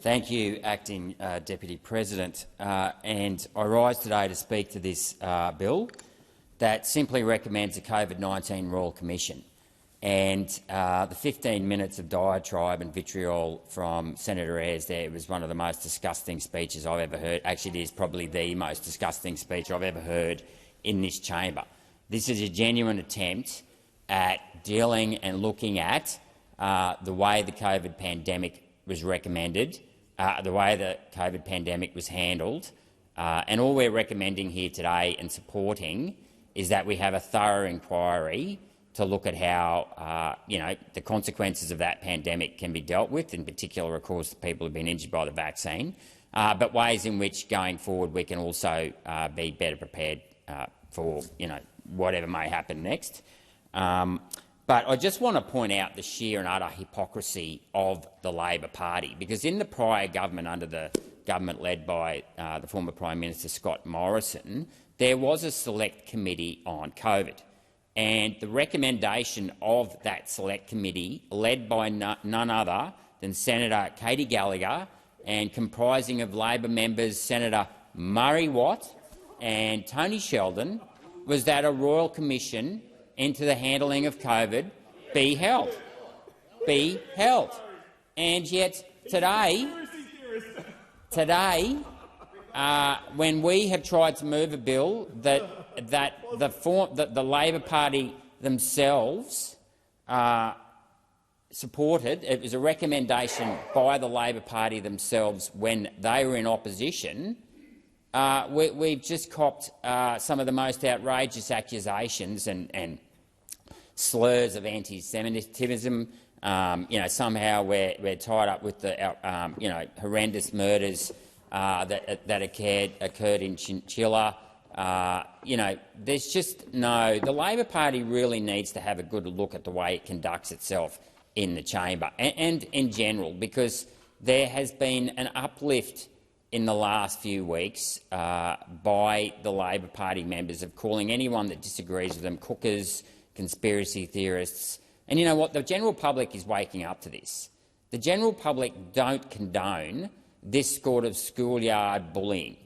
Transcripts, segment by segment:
Thank you, Acting Deputy President. And I rise today to speak to this bill that simply recommends a COVID-19 Royal Commission. And the 15 minutes of diatribe and vitriol from Senator Ayres there was one of the most disgusting speeches I've ever heard. Actually, it is probably the most disgusting speech I've ever heard in this chamber. This is a genuine attempt at dealing and looking at the way the COVID pandemic was recommended, the way the COVID pandemic was handled, and all we're recommending here today and supporting is that we have a thorough inquiry to look at how the consequences of that pandemic can be dealt with, in particular, of course, the people who have been injured by the vaccine, but ways in which, going forward, we can also be better prepared for whatever may happen next. But I just want to point out the sheer and utter hypocrisy of the Labor Party, because in the prior government, under the government led by the former Prime Minister Scott Morrison, there was a select committee on COVID. And the recommendation of that select committee, led by none other than Senator Katy Gallagher and comprising of Labor members Senator Murray Watt and Tony Sheldon, was that a Royal Commission into the handling of COVID be held. And yet today, when we have tried to move a bill that the Labor Party themselves supported, it was a recommendation by the Labor Party themselves when they were in opposition, we've just copped some of the most outrageous accusations and slurs of anti-Semitism. Somehow we're tied up with the horrendous murders that occurred in Chinchilla. There's just no. The Labor Party really needs to have a good look at the way it conducts itself in the chamber and in general, because there has been an uplift in the last few weeks by the Labor Party members of calling anyone that disagrees with them cookers, conspiracy theorists. And you know what? The general public is waking up to this. The general public don't condone this sort of schoolyard bullying,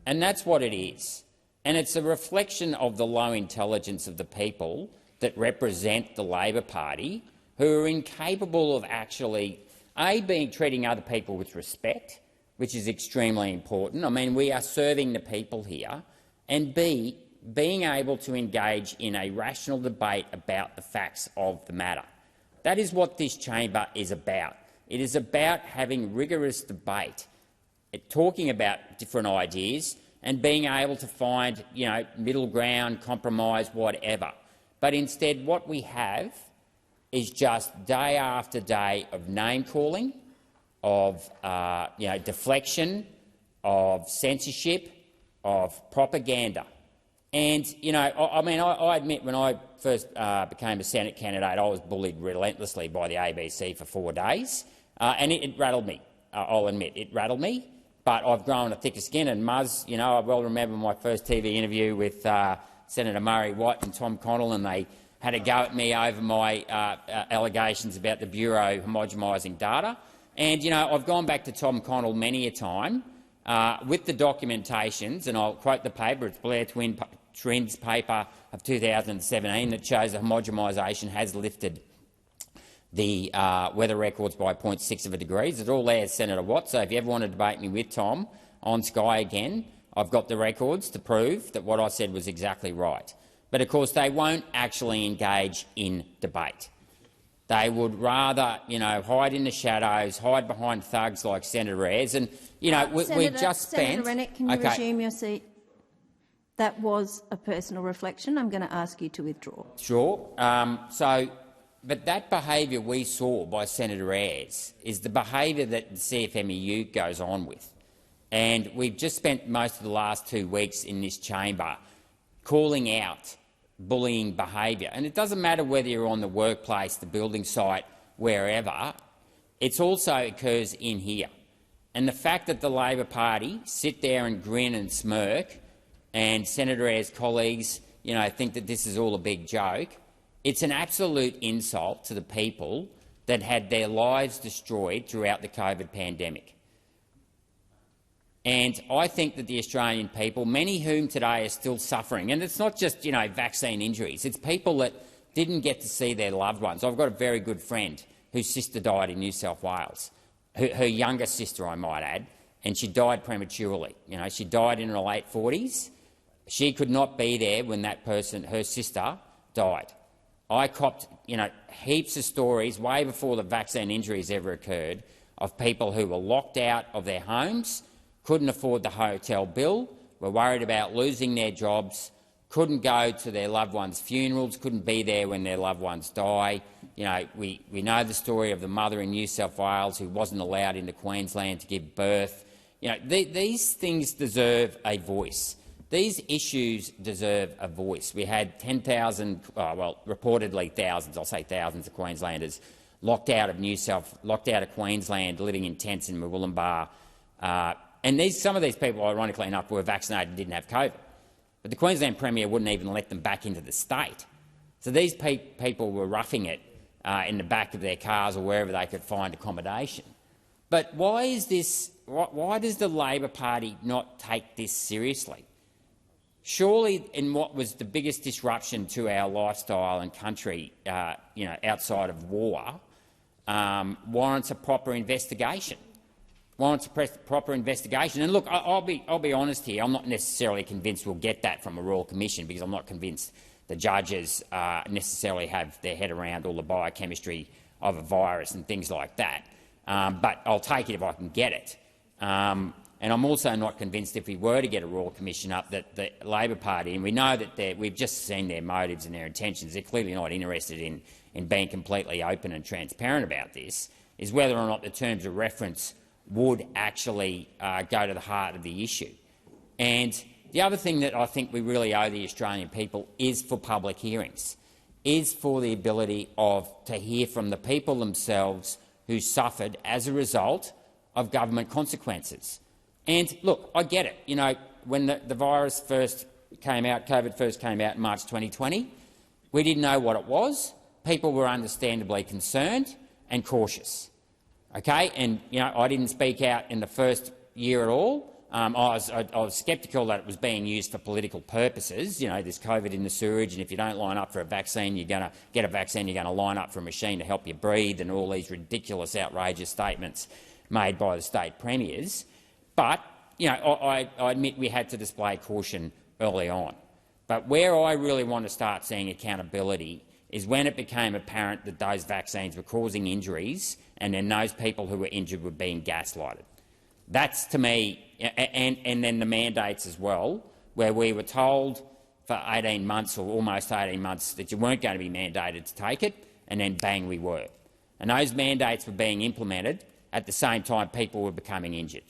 and that's what it is. And it's a reflection of the low intelligence of the people that represent the Labor Party, who are incapable of actually treating other people with respect, which is extremely important. I mean, we are serving the people here, and B, being able to engage in a rational debate about the facts of the matter. That is what this chamber is about. It is about having rigorous debate, talking about different ideas and being able to find middle ground, compromise, whatever. But instead what we have is just day after day of name-calling, of deflection, of censorship, of propaganda. And I admit, when I first became a Senate candidate, I was bullied relentlessly by the ABC for 4 days, and it rattled me. I'll admit, it rattled me. But I've grown a thicker skin, and Muzz, I well remember my first TV interview with Senator Murray Watt and Tom Connell, and they had a go at me over my allegations about the Bureau homogenising data. And I've gone back to Tom Connell many a time with the documentations, and I'll quote the paper. It's Blair Twins paper of 2017 that shows that homogenisation has lifted the weather records by 0.6 of a degree. It's all there, Senator Watt. So if you ever want to debate me with Tom on Sky again, I've got the records to prove that what I said was exactly right. But of course they won't actually engage in debate. They would rather, hide in the shadows, hide behind thugs like Senator Ayres. And we've just spent. Senator Rennick, can you resume your seat? That was a personal reflection. I'm going to ask you to withdraw. Sure. But that behaviour we saw by Senator Ayres is the behaviour that the CFMEU goes on with. And we've just spent most of the last 2 weeks in this chamber calling out bullying behaviour. And it doesn't matter whether you're on the workplace, the building site, wherever, it also occurs in here. And the fact that the Labor Party sit there and grin and smirk, and Senator Ayres' colleagues think that this is all a big joke, it's an absolute insult to the people that had their lives destroyed throughout the COVID pandemic. And I think that the Australian people, many whom today are still suffering, and it's not just, vaccine injuries, it's people that didn't get to see their loved ones. I've got a very good friend whose sister died in New South Wales, her younger sister, I might add, and she died prematurely. She died in her late 40s. She could not be there when that person, her sister, died. I copped, heaps of stories way before the vaccine injuries ever occurred of people who were locked out of their homes, couldn't afford the hotel bill, were worried about losing their jobs, couldn't go to their loved ones' funerals, couldn't be there when their loved ones die. We know the story of the mother in New South Wales who wasn't allowed into Queensland to give birth. These things deserve a voice. These issues deserve a voice. We had 10,000, reportedly thousands, I'll say thousands of Queenslanders locked out of Queensland, living in tents in Murwillumbah. And some of these people, ironically enough, were vaccinated and didn't have COVID. But the Queensland Premier wouldn't even let them back into the state. So these people were roughing it in the back of their cars or wherever they could find accommodation. But why does the Labor Party not take this seriously? Surely, in what was the biggest disruption to our lifestyle and country, outside of war, warrants a proper investigation. And look, I'll be honest here. I'm not necessarily convinced we'll get that from a Royal Commission, because I'm not convinced the judges necessarily have their head around all the biochemistry of a virus and things like that. But I'll take it if I can get it. And I'm also not convinced, if we were to get a Royal Commission up, that the Labor Party, and we know that we've just seen their motives and their intentions, they're clearly not interested in being completely open and transparent about this, is whether or not the terms of reference would actually go to the heart of the issue. And the other thing that I think we really owe the Australian people is for public hearings, is for the ability to hear from the people themselves who suffered as a result of government consequences. And look, I get it. When the virus first came out, COVID first came out in March 2020, we didn't know what it was. People were understandably concerned and cautious. Okay, and I didn't speak out in the first year at all. I was sceptical that it was being used for political purposes. There's COVID in the sewage, and if you don't line up for a vaccine, you're going to get a vaccine. You're going to line up for a machine to help you breathe, and all these ridiculous, outrageous statements made by the state premiers. But I admit we had to display caution early on. But where I really want to start seeing accountability is when it became apparent that those vaccines were causing injuries, and then those people who were injured were being gaslighted. That's, to me, and then the mandates as well, where we were told for 18 months or almost 18 months that you weren't going to be mandated to take it, and then bang, we were. And those mandates were being implemented at the same time people were becoming injured.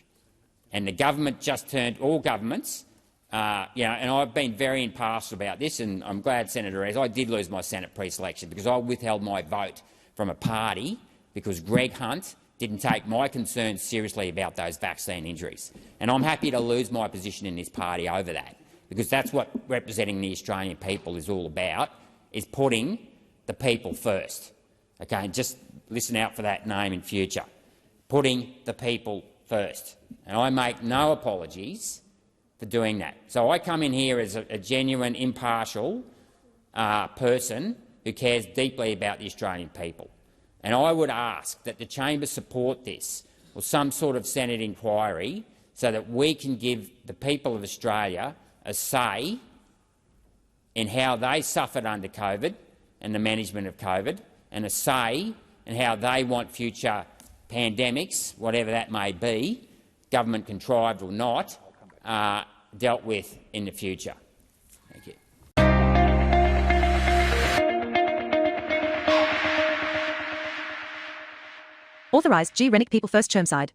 And the government just turned, all governments, and I've been very impartial about this, and I'm glad, Senator Ayres, I did lose my Senate pre-selection because I withheld my vote from a party because Greg Hunt didn't take my concerns seriously about those vaccine injuries. And I'm happy to lose my position in this party over that, because that's what representing the Australian people is all about, is putting the people first. Okay, and just listen out for that name in future. Putting the people first. And I make no apologies for doing that. So I come in here as a genuine, impartial person who cares deeply about the Australian people. And I would ask that the chamber support this, or some sort of Senate inquiry, so that we can give the people of Australia a say in how they suffered under COVID and the management of COVID, and a say in how they want future pandemics, whatever that may be, government contrived or not, dealt with in the future. Thank you. Authorised G. Rennick People First Chermside.